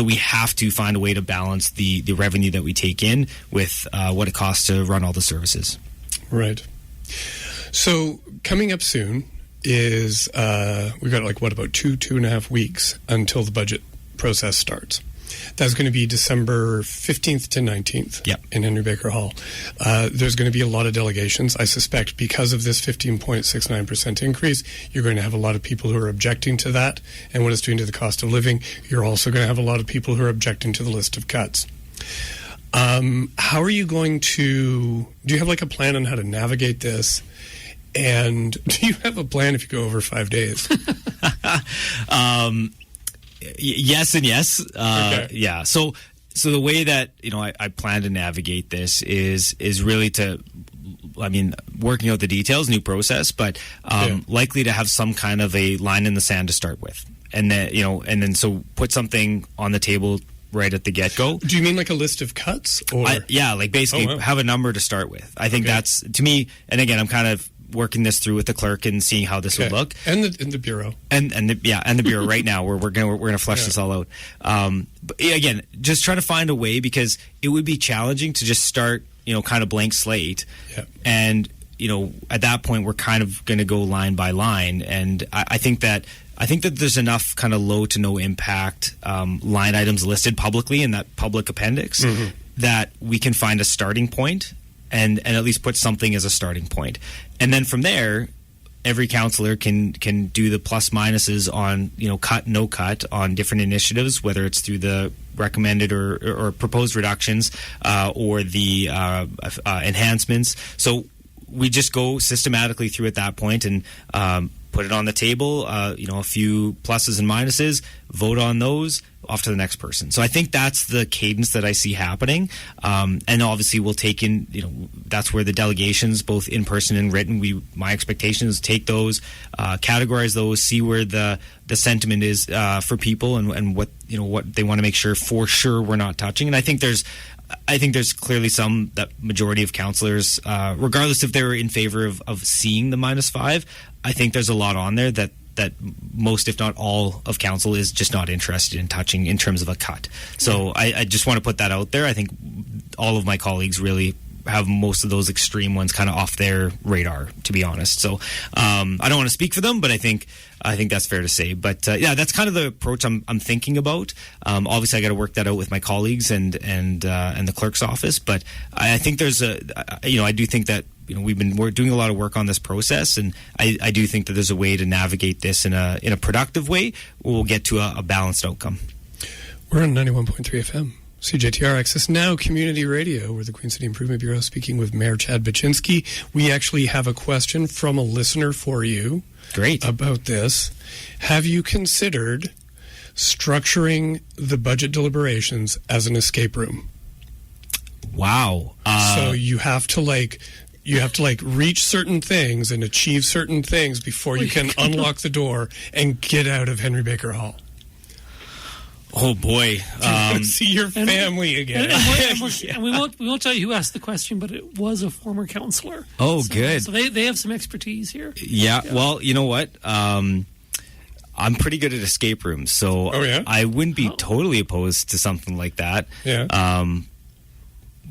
we have to find a way to balance the revenue that we take in with what it costs to run all the services. Right. So coming up soon is we've got about 2.5 weeks until the budget process starts. That's going to be December 15th to 19th in Henry Baker Hall. There's going to be a lot of delegations. I suspect because of this 15.69% increase, you're going to have a lot of people who are objecting to that and what it's doing to the cost of living. You're also going to have a lot of people who are objecting to the list of cuts. How are you going to... Do you have a plan on how to navigate this? And do you have a plan if you go over 5 days? Yes and yes. Okay. Yeah. So the way that I plan to navigate this is really working out the details, new process, but likely to have some kind of a line in the sand to start with, and then so put something on the table right at the get-go. Do you mean a list of cuts? Or basically have a number to start with. I think that's, to me, and again, I'm kind of working this through with the clerk and seeing how this would look, and the bureau, and the bureau right now, where we're gonna flesh this all out. But again, just trying to find a way, because it would be challenging to just start kind of blank slate, and at that point we're kind of going to go line by line, and I think that there's enough kind of low to no impact line items listed publicly in that public appendix that we can find a starting point. And at least put something as a starting point. And then from there, every councillor can do the plus minuses on, cut, no cut on different initiatives, whether it's through the recommended or proposed reductions or the enhancements. So we just go systematically through at that point and put it on the table, a few pluses and minuses, vote on those, off to the next person. So I think that's the cadence that I see happening. And obviously we'll take in, that's where the delegations, both in person and written, my expectation is take those, categorize those, see where the sentiment is for people and what they want to make sure for sure we're not touching. And I think there's clearly that majority of councillors, regardless if they're in favor of seeing the -5, I think there's a lot on there that most, if not all, of council is just not interested in touching in terms of a cut. So I just want to put that out there. I think all of my colleagues really have most of those extreme ones kind of off their radar, to be honest. So I don't want to speak for them, but I think that's fair to say. But that's kind of the approach I'm thinking about. Obviously, I got to work that out with my colleagues and the clerk's office. But I think there's I do think that we're doing a lot of work on this process, and I do think that there's a way to navigate this in a productive way. We'll get to a balanced outcome. We're on 91.3 FM. CJTR AccessNow Community Radio. We're the Queen City Improvement Bureau speaking with Mayor Chad Bachynski. We actually have a question from a listener for you. Great. About this. Have you considered structuring the budget deliberations as an escape room? Wow. So you have to reach certain things and achieve certain things before you can unlock the door and get out of Henry Baker Hall. Oh boy! See your family again. And we won't tell you who asked the question, but it was a former councillor. Oh, good. So they have some expertise here. Yeah. Well, you know what? I'm pretty good at escape rooms, so I wouldn't be totally opposed to something like that. Yeah.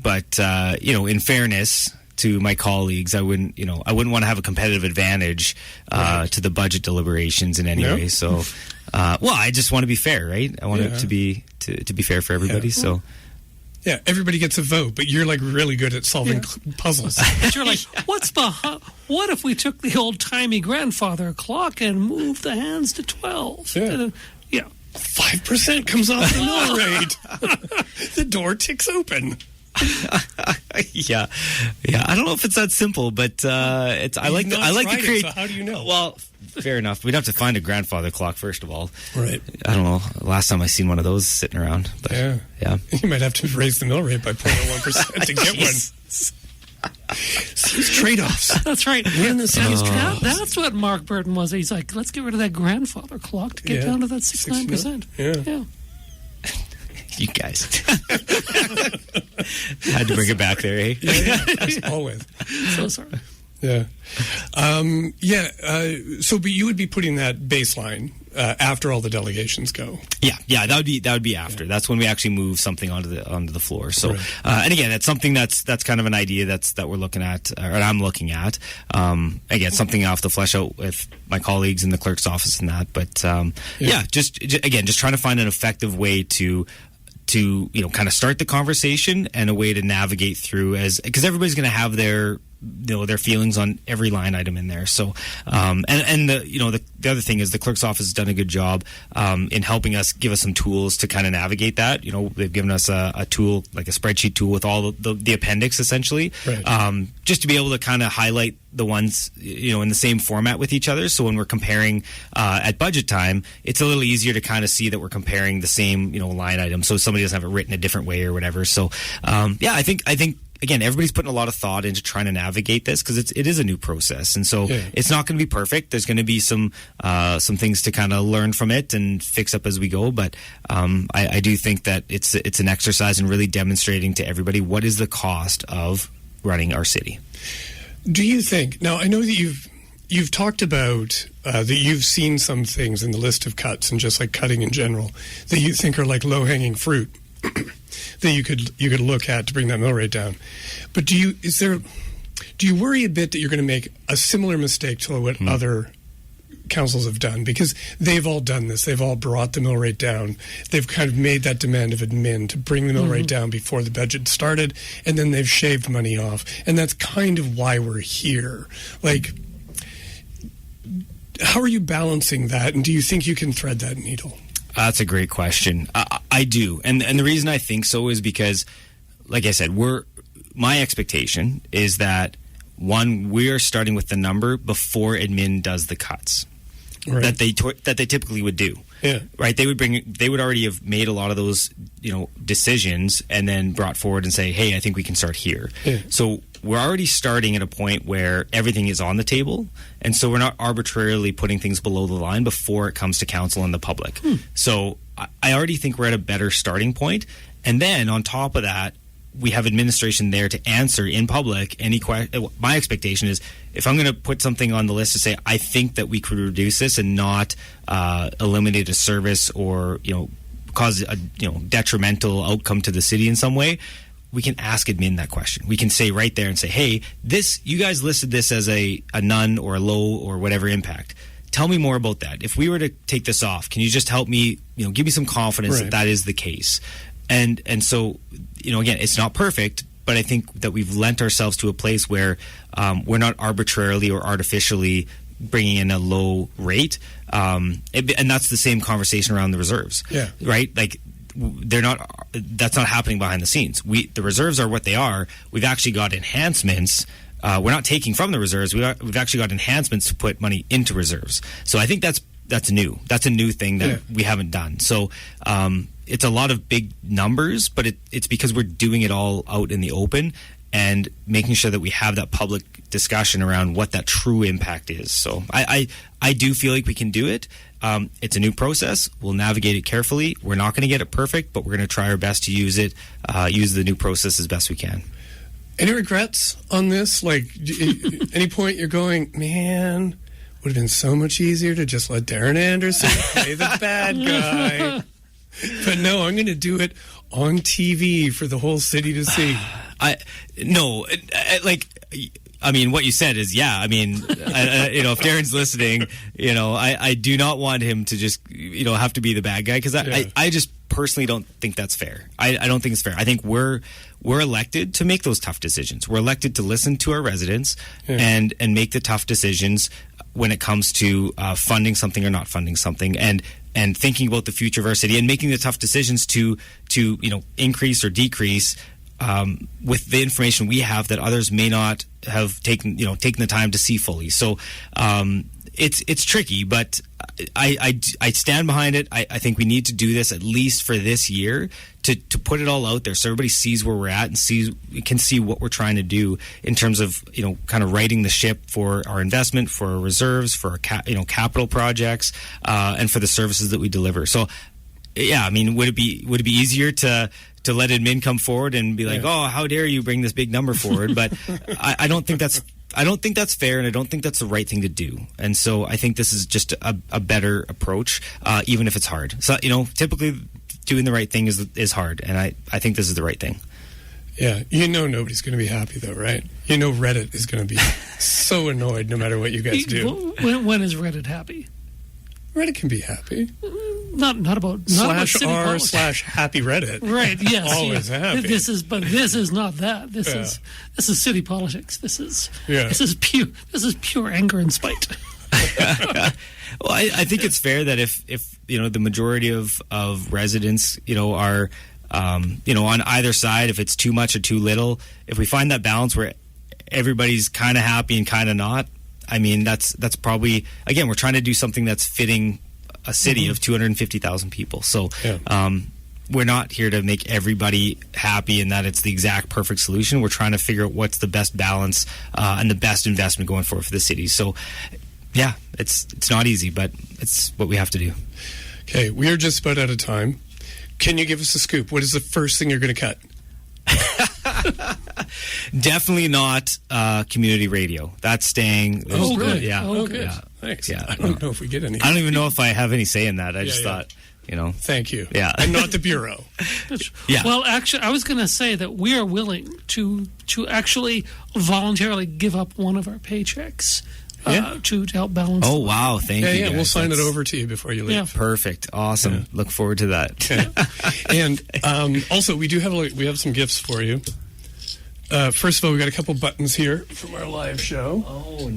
But in fairness to my colleagues, I wouldn't want to have a competitive advantage to the budget deliberations in any way. So. I just want to be fair, right? I want it to be fair for everybody. Yeah. So, everybody gets a vote, but you're really good at solving puzzles. But you're what if we took the old-timey grandfather clock and moved the hands to 12? Yeah. 5% comes off the mill rate. The door ticks open. Yeah. I don't know if it's that simple, but it's. I like the create. So how do you know? Well, fair enough. We'd have to find a grandfather clock first of all. Right. I don't know. Last time I seen one of those sitting around. But, yeah. You might have to raise the mill rate by 0.1% to get one. These trade-offs. That's right. That's what Mark Burton was. He's like, let's get rid of that grandfather clock to get down to that 69%. Yeah. You guys. Had to bring it back there, eh? Yeah, always. So sorry. Yeah. So, but you would be putting that baseline after all the delegations go. Yeah. That would be after. Yeah. That's when we actually move something onto the floor. So, right. And again, that's something that's kind of an idea that we're looking at, or I'm looking at. Again, something I'll have to flesh out with my colleagues in the clerk's office and that. But just trying to find an effective way to kind of start the conversation and a way to navigate through, because everybody's going to have their feelings on every line item in there. So, the other thing is the clerk's office has done a good job in helping us, give us some tools to kind of navigate that. They've given us a tool, like a spreadsheet tool with all the appendix, essentially, right. Just to be able to kind of highlight the ones, in the same format with each other. So when we're comparing at budget time, it's a little easier to kind of see that we're comparing the same, line item. So somebody doesn't have it written a different way or whatever. So, I think again, everybody's putting a lot of thought into trying to navigate this, because it is a new process, and so it's not going to be perfect. There's going to be some things to kind of learn from it and fix up as we go. But I do think that it's an exercise in really demonstrating to everybody what is the cost of running our city. Do you think, now I know that you've talked about that you've seen some things in the list of cuts, and just like cutting in general, that you think are like low-hanging fruit that you could look at to bring that mill rate down. But do you worry a bit that you're going to make a similar mistake to what other councils have done? Because they've all done this. They've all brought the mill rate down. They've kind of made that demand of admin to bring the mill rate down before the budget started, and then they've shaved money off. And that's kind of why we're here. Like, how are you balancing that, and do you think you can thread that needle? That's a great question. I do. And the reason I think so is because, like I said, my expectation is that, one, we're starting with the number before admin does the cuts that they typically would do. Yeah. Right. They would already have made a lot of those, decisions, and then brought forward and say, hey, I think we can start here. Yeah. So we're already starting at a point where everything is on the table, and so we're not arbitrarily putting things below the line before it comes to council and the public. So I already think we're at a better starting point. And then on top of that, we have administration there to answer in public any question. My expectation is, if I'm going to put something on the list to say, I think that we could reduce this and not eliminate a service or cause a detrimental outcome to the city in some way, we can ask admin that question. We can say right there and say, hey, you guys listed this as a none or a low or whatever impact. Tell me more about that. If we were to take this off, can you just help me, give me some confidence that is the case? And so, again, it's not perfect, but I think that we've lent ourselves to a place where we're not arbitrarily or artificially bringing in a low rate. And that's the same conversation around the reserves. Yeah. Right? Like, that's not happening behind the scenes. The reserves are what they are. We've actually got enhancements. We're not taking from the reserves. We've actually got enhancements to put money into reserves. So I think that's new. That's a new thing that we haven't done. So it's a lot of big numbers, but it's because we're doing it all out in the open and making sure that we have that public discussion around what that true impact is. So I do feel like we can do it. It's a new process. We'll navigate it carefully. We're not going to get it perfect, but we're going to try our best to use the new process as best we can. Any regrets on this? Like, any point you're going, man, would have been so much easier to just let Darren Anderson play the bad guy. But no, I'm going to do it on TV for the whole city to see. What you said is, if Darren's listening, I do not want him to just, have to be the bad guy, because I just personally don't think that's fair. I don't think it's fair. I think we're elected to make those tough decisions. We're elected to listen to our residents and make the tough decisions when it comes to funding something or not funding something, and thinking about the future of our city and making the tough decisions to increase or decrease with the information we have that others may not have taken the time to see fully. So it's tricky, but I stand behind it. I think we need to do this at least for this year to put it all out there so everybody sees where we're at and can see what we're trying to do in terms of kind of righting the ship for our investment, for our reserves, for our capital projects, and for the services that we deliver. So yeah, I mean, would it be easier to let admin come forward and be like, oh, how dare you bring this big number forward? But I don't think that's fair, and I don't think that's the right thing to do. And so I think this is just a better approach, even if it's hard. So, typically doing the right thing is hard, and I think this is the right thing. Yeah, nobody's going to be happy though, right? Reddit is going to be so annoyed no matter what you guys do. When is Reddit happy? Reddit can be happy. Not about /r/happy Reddit. Right. Yes. Always happy. This is not that. This is city politics. This is pure anger and spite. Well, I think it's fair that if the majority of residents are on either side, if it's too much or too little, if we find that balance where everybody's kind of happy and kind of not, I mean, that's probably, again, we're trying to do something that's fitting a city of 250,000 people. So we're not here to make everybody happy and that it's the exact perfect solution. We're trying to figure out what's the best balance and the best investment going forward for the city. So, yeah, it's not easy, but it's what we have to do. Okay, we are just about out of time. Can you give us a scoop? What is the first thing you're going to cut? Definitely not community radio. That's staying. Oh, good. Yeah. Oh, good. Yeah. Thanks. Yeah. I don't know if we get any. I don't even know if I have any say in that. I just thought, Thank you. Yeah. And not the Bureau. Yeah. Well, actually, I was going to say that we are willing to actually voluntarily give up one of our paychecks to help balance. Oh, wow. Thank you. Yeah, guys. we'll sign it over to you before you leave. Yeah. Perfect. Awesome. Yeah. Look forward to that. Okay. And also, we have some gifts for you. First of all, we got a couple buttons here from our live show. Oh,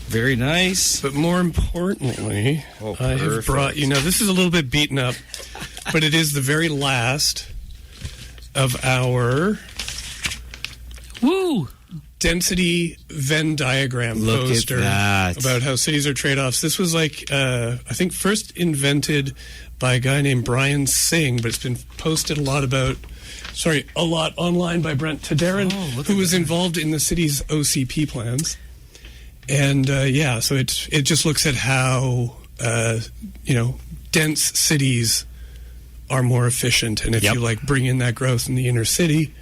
very nice. But more importantly, I have brought you. Now, this is a little bit beaten up, but it is the very last of our density Venn diagram poster about how cities are trade-offs. This was I think first invented by a guy named Brian Singh, but it's been posted a lot online by Brent Tadarin, who was involved in the city's OCP plans. And so it just looks at how dense cities are more efficient, and if you bring in that growth in the inner city,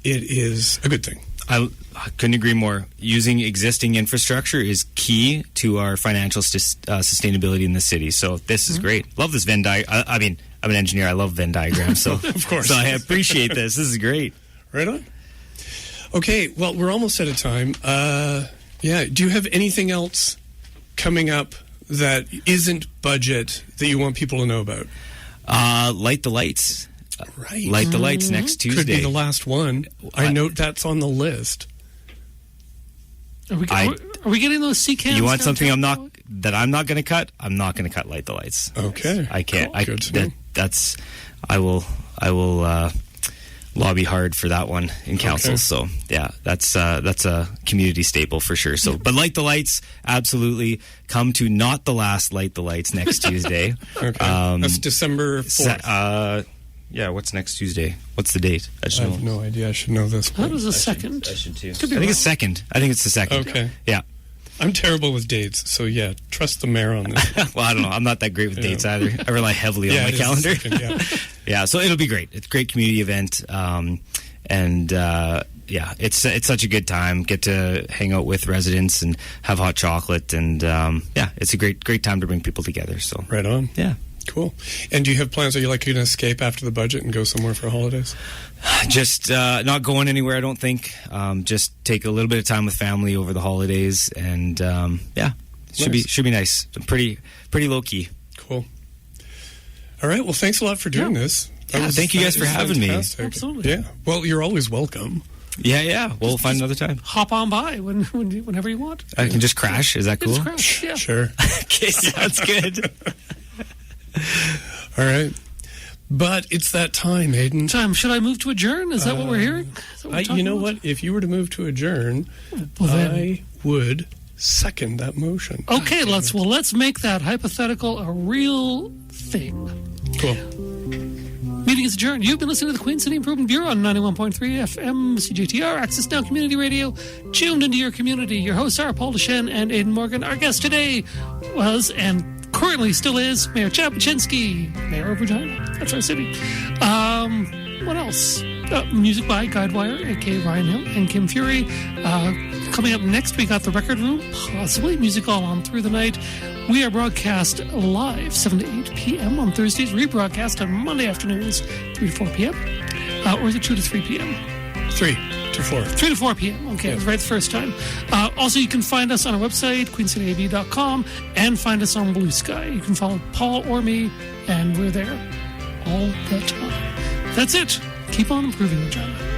it is a good thing. I couldn't agree more. Using existing infrastructure is key to our financial sustainability in the city. So this is great. Love this Venn diagram. I mean, I'm an engineer. I love Venn diagrams. So of course. So I appreciate this. This is great. Right on. Okay. Well, we're almost out of time. Do you have anything else coming up that isn't budget that you want people to know about? Light the lights. Right. Light the lights next Tuesday. Could be the last one. I note that's on the list. Are we getting those sea cans? You want something I'm not going to cut? I'm not going to cut Light the Lights. Okay. I can't. Cool. I will lobby hard for that one in council. Okay. So yeah, that's a community staple for sure. So, but Light the Lights, absolutely. Come to not the last Light the Lights next Tuesday. Okay. That's December 4th. Yeah, what's next Tuesday? What's the date? I have no idea. I should know this. That was the second. I should too. I think it's second. I think it's the second. Okay. Yeah. I'm terrible with dates, so trust the mayor on this. Well, I don't know. I'm not that great with dates either. I rely heavily on my calendar. Yeah, so it'll be great. It's a great community event, it's such a good time. Get to hang out with residents and have hot chocolate, and it's a great time to bring people together. So right on. Yeah. Cool. And do you have plans? Are you going to escape after the budget and go somewhere for holidays? Just not going anywhere, I don't think. Just take a little bit of time with family over the holidays, and should be nice. Pretty low key. Cool. All right. Well, thanks a lot for doing this. Thank you guys for having me. Absolutely. Yeah. Well, you're always welcome. Yeah. We'll find another time. Hop on by whenever you want. I can just crash. Is that cool? Just crash. Yeah. Sure. Okay, sounds good. All right. But it's that time, Aiden. Should I move to adjourn? Is that what we're hearing? You know what? If you were to move to adjourn, I would second that motion. Okay, let's make that hypothetical a real thing. Cool. Meeting is adjourned. You've been listening to the Queen City Improvement Bureau on 91.3 FM CJTR, AccessNow Community Radio, tuned into your community. Your hosts are Paul Deschênes and Aidan Morgan. Our guest today was and currently still is Mayor Chad Bachynski, Mayor of Regina. That's our city. What else? Music by Guidewire, a.k.a. Ryan Hill and Kim Fury. Coming up next, we got The Record Room, possibly music all on through the night. We are broadcast live 7 to 8 p.m. on Thursdays, rebroadcast on Monday afternoons 3 to 4 p.m. Or is it 2 to 3 p.m.? 3 to 4. 3 to 4 p.m. Okay, I was right the first time. Also, you can find us on our website, queencityab.com, and find us on Blue Sky. You can follow Paul or me, and we're there all the time. That's it. Keep on improving, Regina.